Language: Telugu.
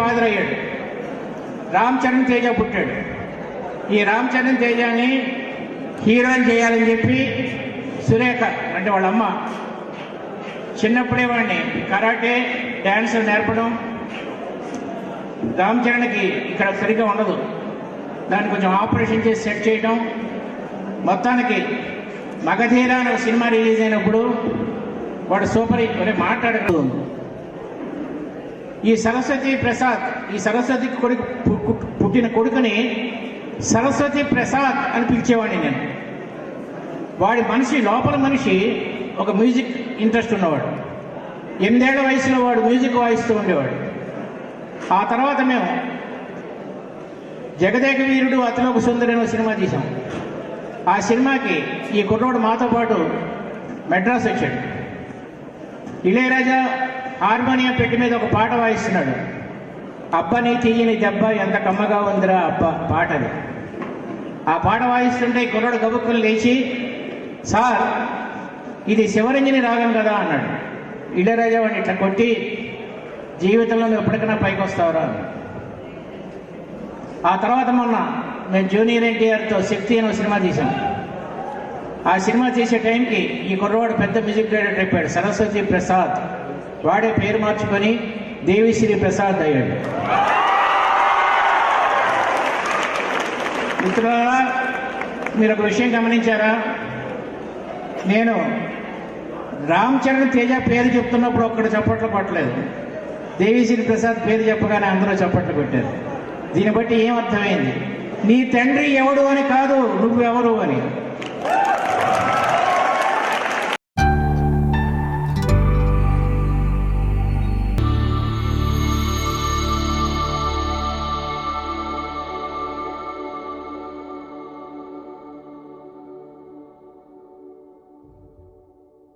ఫాదర్ అయ్యాడు. రామ్ చరణ్ తేజ పుట్టాడు. ఈ రామ్ చరణ్ తేజని హీరోయిన్ చేయాలని చెప్పి సురేఖ అంటే వాళ్ళ అమ్మ చిన్నప్పుడే వాడిని కరాటే డ్యాన్స్ నేర్పడం. రామ్ చరణ్కి ఇక్కడ సరిగ్గా ఉండదు, దాన్ని కొంచెం ఆపరేషన్ చేసి సెట్ చేయడం. మొత్తానికి మగధీర అనే సినిమా రిలీజ్ అయినప్పుడు వాడు సూపర్ హిట్ మాట్లాడదు. ఈ సరస్వతి ప్రసాద్, ఈ సరస్వతి పుట్టిన కొడుకుని సరస్వతి ప్రసాద్ అని పిలిచేవాడిని నేను. వాడి మనిషి లోపల మనిషి ఒక మ్యూజిక్ ఇంట్రెస్ట్ ఉన్నవాడు. 8 ఏళ్ల వయసులో వాడు మ్యూజిక్ వాయిస్తూ ఉండేవాడు. ఆ తర్వాత మేము జగదేక వీరుడు అతిలోక సుందరి అనే సినిమా తీసాం. ఆ సినిమాకి ఈ కుర్రోడు మాతో పాటు మెడ్రాస్ వచ్చాడు. ఇళయరాజా హార్మోనియం పెట్టి మీద ఒక పాట వాయిస్తున్నాడు. అబ్బని తీయని దెబ్బ ఎంత కమ్మగా ఉందిరా అబ్బ పాట అది. ఆ పాట వాయిస్తుంటే ఈ కుర్రోడు గబుక్కులు లేచి, సార్ ఇది శివరంజని రాగం కదా అన్నాడు. ఇళయరాజా వాడిని ఇట్లా కొట్టి, జీవితంలో నువ్వు ఎప్పటికైనా పైకి వస్తావురా. ఆ తర్వాత మొన్న మేము జూనియర్ ఎన్టీఆర్తో శక్తి అనే సినిమా తీసాం. ఆ సినిమా తీసే టైంకి ఈ కుర్రవాడు పెద్ద మ్యూజిక్ డైరెక్టర్ అయిపోయాడు. సరస్వతి ప్రసాద్ వాడే పేరు మార్చుకొని దేవిశ్రీ ప్రసాద్ అయ్యాడు. మిత్రులారా, మీరు ఒక విషయం గమనించారా? నేను రామ్ చరణ్ తేజ పేరు చెప్తున్నప్పుడు ఒక్కడు చప్పట్లు కొట్టలేదు. దేవిశ్రీ ప్రసాద్ పేరు చెప్పగానే అందరూ చప్పట్లు కొట్టారు. దీన్ని బట్టి ఏమర్థమైంది? నీ తండ్రి ఎవడు అని కాదు, నువ్వెవరు అని.